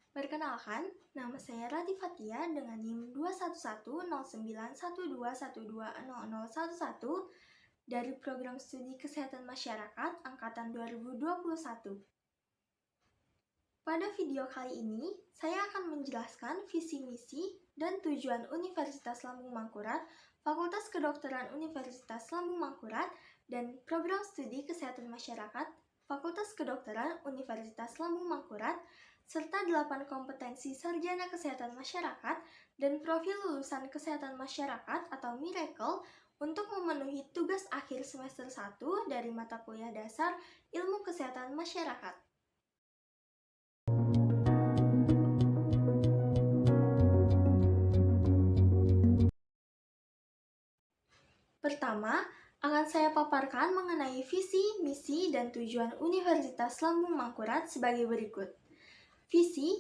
Perkenalkan, nama saya Rati Fatia dengan NIM 211099121200011 dari Program Studi Kesehatan Masyarakat Angkatan 2021. Pada video kali ini, saya akan menjelaskan visi misi dan tujuan Universitas Lambung Mangkurat, Fakultas Kedokteran Universitas Lambung Mangkurat, dan Program Studi Kesehatan Masyarakat, Fakultas Kedokteran Universitas Lambung Mangkurat, serta 8 kompetensi sarjana kesehatan masyarakat dan profil lulusan kesehatan masyarakat atau Miracle untuk memenuhi tugas akhir semester 1 dari mata kuliah dasar Ilmu Kesehatan Masyarakat. Pertama, akan saya paparkan mengenai visi, misi, dan tujuan Universitas Lambung Mangkurat sebagai berikut. Visi,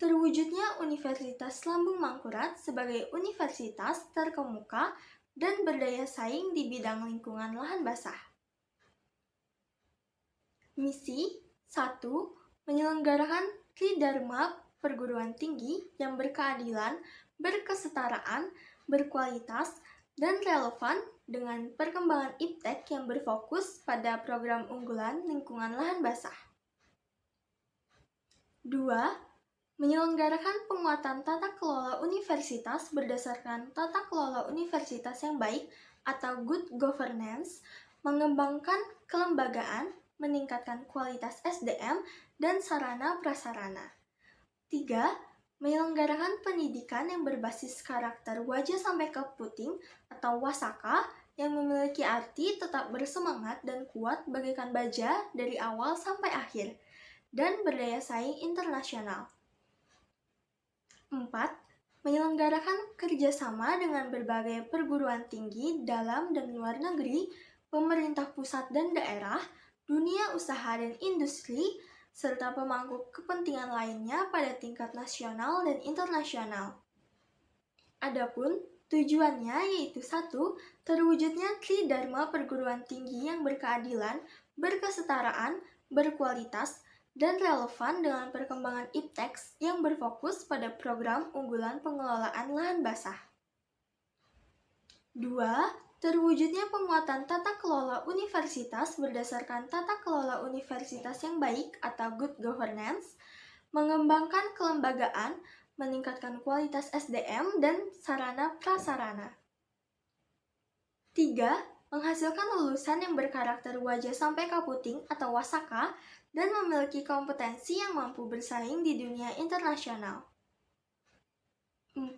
terwujudnya Universitas Lambung Mangkurat sebagai universitas terkemuka dan berdaya saing di bidang lingkungan lahan basah. Misi 1. Menyelenggarakan Tridharma perguruan tinggi yang berkeadilan, berkesetaraan, berkualitas, dan relevan dengan perkembangan iptek yang berfokus pada program unggulan lingkungan lahan basah. 2. Menyelenggarakan penguatan tata kelola universitas berdasarkan tata kelola universitas yang baik atau good governance, mengembangkan kelembagaan, meningkatkan kualitas SDM, dan sarana prasarana. 3. Menyelenggarakan pendidikan yang berbasis karakter wajah sampai ke puting atau wasaka yang memiliki arti tetap bersemangat dan kuat bagaikan baja dari awal sampai akhir, dan berdaya saing internasional. 4. Menyelenggarakan kerjasama dengan berbagai perguruan tinggi dalam dan luar negeri, pemerintah pusat dan daerah, dunia usaha dan industri, serta pemangku kepentingan lainnya pada tingkat nasional dan internasional. Adapun tujuannya yaitu 1. Terwujudnya Tridharma perguruan tinggi yang berkeadilan, berkesetaraan, berkualitas, dan relevan dengan perkembangan iptek yang berfokus pada program unggulan pengelolaan lahan basah. 2. Terwujudnya penguatan tata kelola universitas berdasarkan tata kelola universitas yang baik atau good governance, mengembangkan kelembagaan, meningkatkan kualitas SDM dan sarana prasarana. 3. Menghasilkan lulusan yang berkarakter wajah sampai kaputing atau wasaka dan memiliki kompetensi yang mampu bersaing di dunia internasional. 4.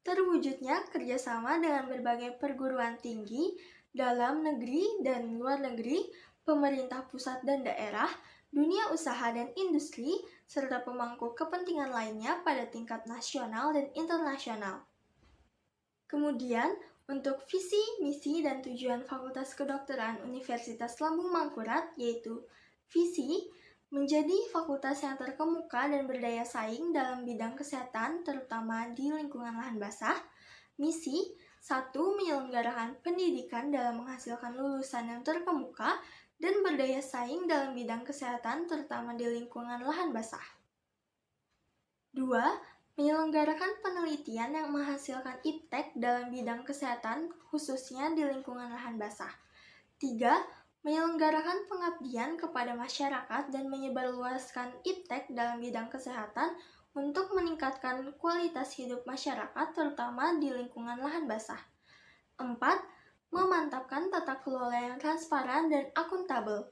Terwujudnya kerjasama dengan berbagai perguruan tinggi dalam negeri dan luar negeri, pemerintah pusat dan daerah, dunia usaha dan industri, serta pemangku kepentingan lainnya pada tingkat nasional dan internasional. Kemudian, untuk visi, misi, dan tujuan Fakultas Kedokteran Universitas Lambung Mangkurat yaitu visi, menjadi fakultas yang terkemuka dan berdaya saing dalam bidang kesehatan, terutama di lingkungan lahan basah. Misi 1. Menyelenggarakan pendidikan dalam menghasilkan lulusan yang terkemuka dan berdaya saing dalam bidang kesehatan, terutama di lingkungan lahan basah. 2. Menyelenggarakan penelitian yang menghasilkan iptek dalam bidang kesehatan, khususnya di lingkungan lahan basah. 3. Menyelenggarakan pengabdian kepada masyarakat dan menyebarluaskan iptek dalam bidang kesehatan untuk meningkatkan kualitas hidup masyarakat terutama di lingkungan lahan basah. 4. Memantapkan tata kelola yang transparan dan akuntabel.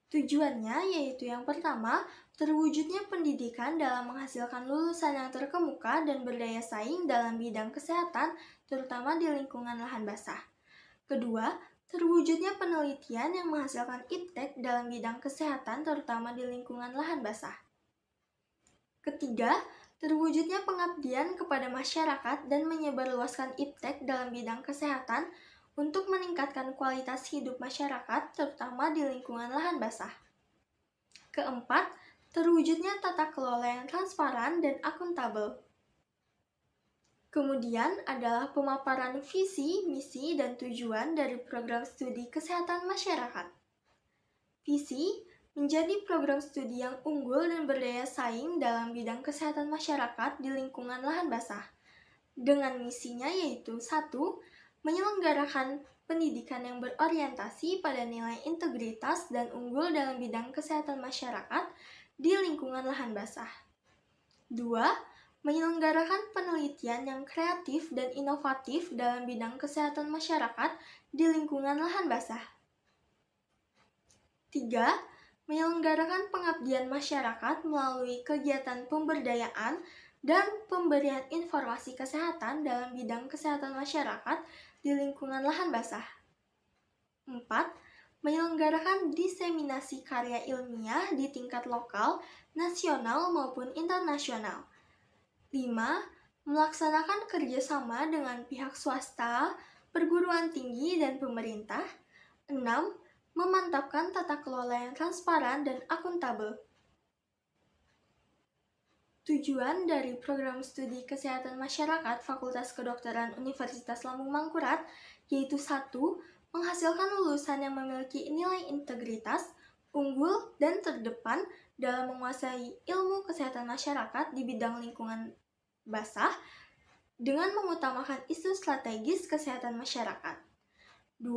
Tujuannya yaitu yang pertama, terwujudnya pendidikan dalam menghasilkan lulusan yang terkemuka dan berdaya saing dalam bidang kesehatan terutama di lingkungan lahan basah. Kedua, terwujudnya penelitian yang menghasilkan iptek dalam bidang kesehatan terutama di lingkungan lahan basah. Ketiga, terwujudnya pengabdian kepada masyarakat dan menyebarluaskan iptek dalam bidang kesehatan untuk meningkatkan kualitas hidup masyarakat terutama di lingkungan lahan basah. Keempat, terwujudnya tata kelola yang transparan dan akuntabel. Kemudian adalah pemaparan visi, misi, dan tujuan dari program studi kesehatan masyarakat. Visi menjadi program studi yang unggul dan berdaya saing dalam bidang kesehatan masyarakat di lingkungan lahan basah. Dengan misinya yaitu 1. Menyelenggarakan pendidikan yang berorientasi pada nilai integritas dan unggul dalam bidang kesehatan masyarakat di lingkungan lahan basah. 2. Menyelenggarakan penelitian yang kreatif dan inovatif dalam bidang kesehatan masyarakat di lingkungan lahan basah. 3. Menyelenggarakan pengabdian masyarakat melalui kegiatan pemberdayaan dan pemberian informasi kesehatan dalam bidang kesehatan masyarakat di lingkungan lahan basah. 4. Menyelenggarakan diseminasi karya ilmiah di tingkat lokal, nasional maupun internasional. 5. Melaksanakan kerjasama dengan pihak swasta, perguruan tinggi, dan pemerintah. 6. Memantapkan tata kelola yang transparan dan akuntabel. Tujuan dari program studi kesehatan masyarakat Fakultas Kedokteran Universitas Lambung Mangkurat yaitu 1. Menghasilkan lulusan yang memiliki nilai integritas, unggul, dan terdepan dalam menguasai ilmu kesehatan masyarakat di bidang lingkungan basah dengan mengutamakan isu strategis kesehatan masyarakat. 2.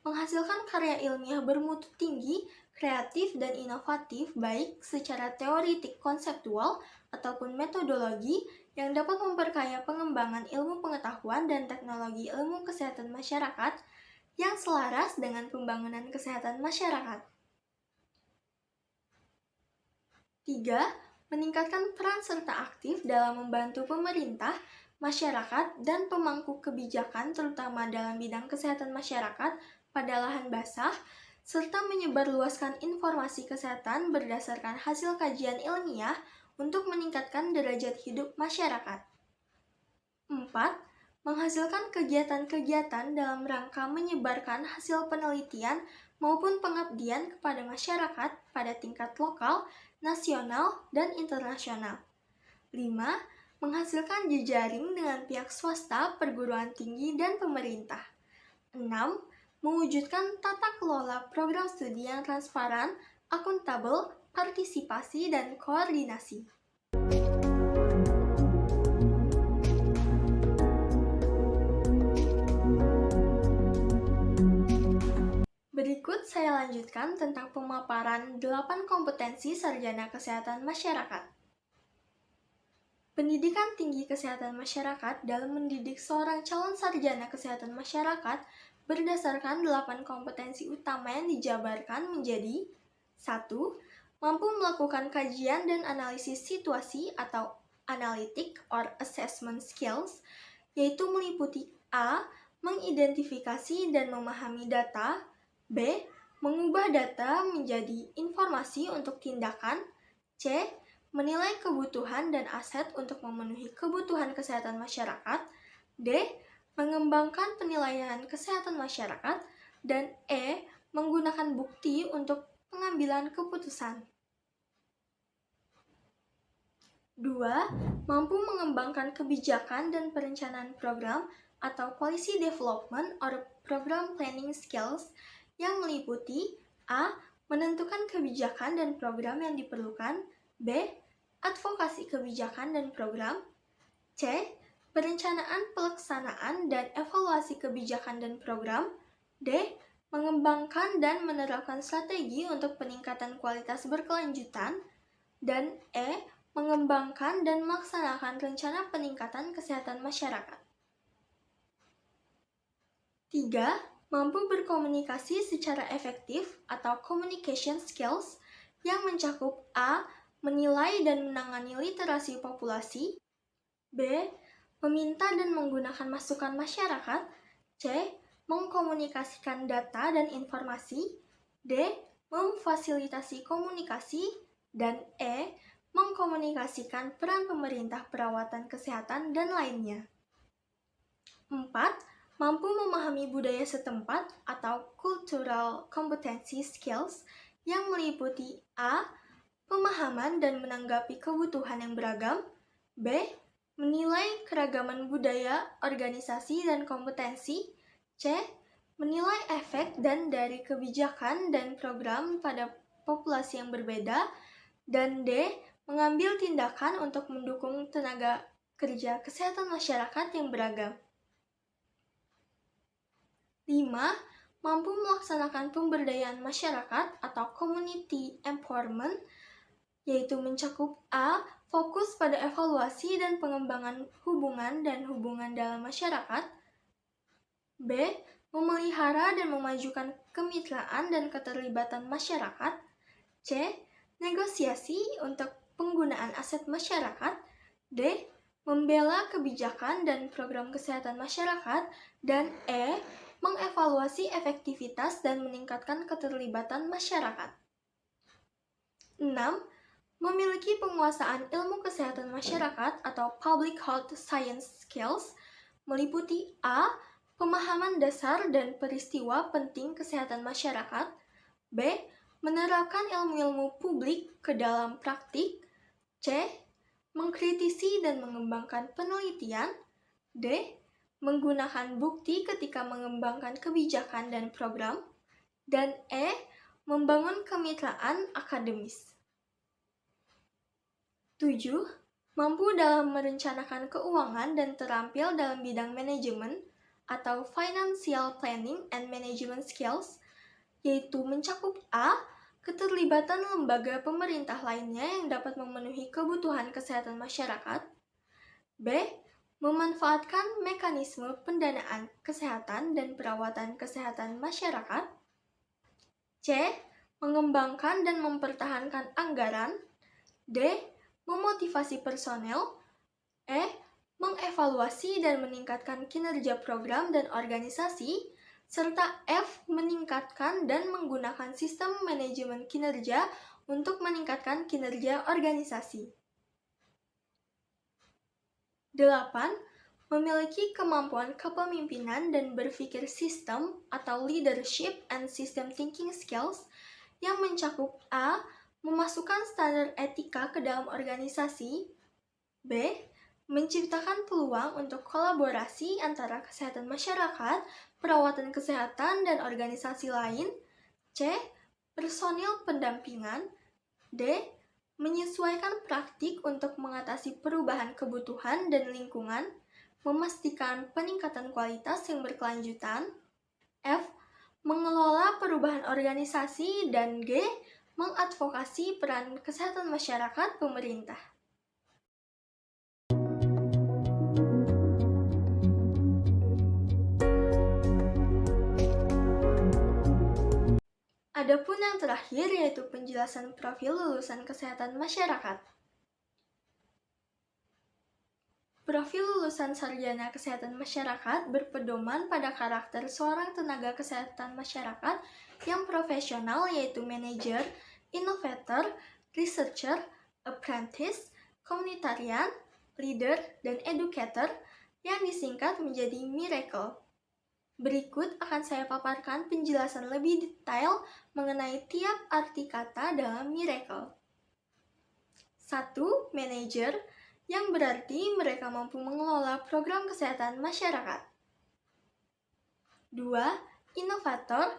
Menghasilkan karya ilmiah bermutu tinggi, kreatif, dan inovatif baik secara teoritik konseptual ataupun metodologi yang dapat memperkaya pengembangan ilmu pengetahuan dan teknologi ilmu kesehatan masyarakat yang selaras dengan pembangunan kesehatan masyarakat. 3. Meningkatkan peran serta aktif dalam membantu pemerintah, masyarakat, dan pemangku kebijakan terutama dalam bidang kesehatan masyarakat pada lahan basah, serta menyebarluaskan informasi kesehatan berdasarkan hasil kajian ilmiah untuk meningkatkan derajat hidup masyarakat. 4. Menghasilkan kegiatan-kegiatan dalam rangka menyebarkan hasil penelitian maupun pengabdian kepada masyarakat pada tingkat lokal, nasional, dan internasional. 5. Menghasilkan jejaring dengan pihak swasta, perguruan tinggi, dan pemerintah. 6. Mewujudkan tata kelola program studi yang transparan, akuntabel, partisipasi, dan koordinasi. Berikut saya lanjutkan tentang pemaparan 8 kompetensi sarjana kesehatan masyarakat. Pendidikan tinggi kesehatan masyarakat dalam mendidik seorang calon sarjana kesehatan masyarakat berdasarkan 8 kompetensi utama yang dijabarkan menjadi 1. Mampu melakukan kajian dan analisis situasi atau analytic or assessment skills, yaitu meliputi A. Mengidentifikasi dan memahami data, B. Mengubah data menjadi informasi untuk tindakan, C. Menilai kebutuhan dan aset untuk memenuhi kebutuhan kesehatan masyarakat, D. Mengembangkan penilaian kesehatan masyarakat, dan E. Menggunakan bukti untuk pengambilan keputusan. 2. Mampu mengembangkan kebijakan dan perencanaan program atau policy development or program planning skills yang meliputi A. Menentukan kebijakan dan program yang diperlukan, B. Advokasi kebijakan dan program, C. Perencanaan, pelaksanaan, dan evaluasi kebijakan dan program, D. Mengembangkan dan menerapkan strategi untuk peningkatan kualitas berkelanjutan, dan E. Mengembangkan dan melaksanakan rencana peningkatan kesehatan masyarakat. 3. Mampu berkomunikasi secara efektif atau communication skills yang mencakup A. Menilai dan menangani literasi populasi, B. Meminta dan menggunakan masukan masyarakat, C. Mengkomunikasikan data dan informasi, D. Memfasilitasi komunikasi, dan E. Mengkomunikasikan peran pemerintah perawatan kesehatan dan lainnya. 4. Mampu memahami budaya setempat atau cultural competency skills yang meliputi A. Pemahaman dan menanggapi kebutuhan yang beragam, B. Menilai keragaman budaya, organisasi, dan kompetensi, C. Menilai efek dan dari kebijakan dan program pada populasi yang berbeda, dan D. Mengambil tindakan untuk mendukung tenaga kerja kesehatan masyarakat yang beragam. 5. Mampu melaksanakan pemberdayaan masyarakat atau community empowerment, yaitu mencakup A. Fokus pada evaluasi dan pengembangan hubungan dalam masyarakat. B. Memelihara dan memajukan kemitraan dan keterlibatan masyarakat. C. Negosiasi untuk penggunaan aset masyarakat. D. Membela kebijakan dan program kesehatan masyarakat. Dan E. Mengevaluasi efektivitas dan meningkatkan keterlibatan masyarakat. 6. Memiliki penguasaan ilmu kesehatan masyarakat atau public health science skills, meliputi A. Pemahaman dasar dan peristiwa penting kesehatan masyarakat. B. Menerapkan ilmu-ilmu publik ke dalam praktik. C. Mengkritisi dan mengembangkan penelitian. D. Menggunakan bukti ketika mengembangkan kebijakan dan program. Dan E. Membangun kemitraan akademis. 7. Mampu dalam merencanakan keuangan dan terampil dalam bidang manajemen atau financial planning and management skills, yaitu mencakup A. Keterlibatan lembaga pemerintah lainnya yang dapat memenuhi kebutuhan kesehatan masyarakat. B. Memanfaatkan mekanisme pendanaan kesehatan dan perawatan kesehatan masyarakat. C. Mengembangkan dan mempertahankan anggaran. D. Memotivasi personel. E. Mengevaluasi dan meningkatkan kinerja program dan organisasi, serta F. Meningkatkan dan menggunakan sistem manajemen kinerja untuk meningkatkan kinerja organisasi. 8. Memiliki kemampuan kepemimpinan dan berpikir sistem atau leadership and system thinking skills yang mencakup A. Memasukkan standar etika ke dalam organisasi. B. Menciptakan peluang untuk kolaborasi antara kesehatan masyarakat, perawatan kesehatan, dan organisasi lain. C. Personil pendampingan. D. Menyesuaikan praktik untuk mengatasi perubahan kebutuhan dan lingkungan, memastikan peningkatan kualitas yang berkelanjutan. F. Mengelola perubahan organisasi. Dan G. Mengadvokasi peran kesehatan masyarakat pemerintah. Adapun yang terakhir yaitu penjelasan profil lulusan kesehatan masyarakat. Profil lulusan sarjana kesehatan masyarakat berpedoman pada karakter seorang tenaga kesehatan masyarakat yang profesional, yaitu manajer, innovator, researcher, apprentice, komunitarian, leader, dan educator yang disingkat menjadi Miracle. Berikut akan saya paparkan penjelasan lebih detail mengenai tiap arti kata dalam Miracle. 1. Manager, yang berarti mereka mampu mengelola program kesehatan masyarakat. 2. Inovator,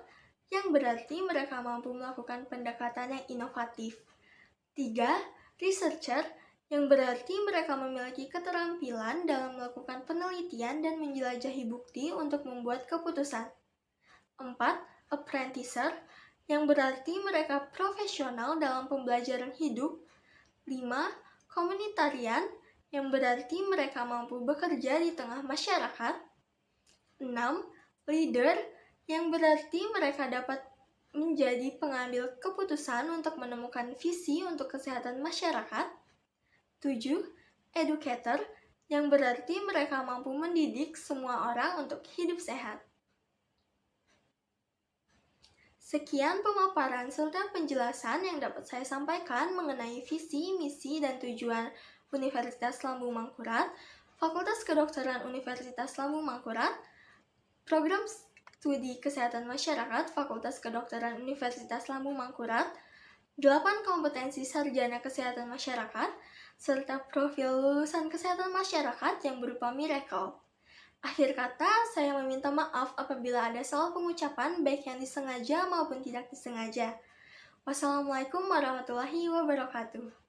yang berarti mereka mampu melakukan pendekatan yang inovatif. 3. Researcher, yang berarti mereka memiliki keterampilan dalam melakukan penelitian dan menjelajahi bukti untuk membuat keputusan. 4. Apprenticer, yang berarti mereka profesional dalam pembelajaran hidup. 5. Komunitarian, yang berarti mereka mampu bekerja di tengah masyarakat. 6. Leader, yang berarti mereka dapat menjadi pengambil keputusan untuk menemukan visi untuk kesehatan masyarakat. 7. Educator, yang berarti mereka mampu mendidik semua orang untuk hidup sehat. Sekian pemaparan serta penjelasan yang dapat saya sampaikan mengenai visi, misi, dan tujuan Universitas Lambung Mangkurat, Fakultas Kedokteran Universitas Lambung Mangkurat, Program Studi Kesehatan Masyarakat Fakultas Kedokteran Universitas Lambung Mangkurat, 8 kompetensi sarjana kesehatan masyarakat, serta profil lulusan kesehatan masyarakat yang berupa Miracle. Akhir kata, saya meminta maaf apabila ada salah pengucapan baik yang disengaja maupun tidak disengaja. Wassalamualaikum warahmatullahi wabarakatuh.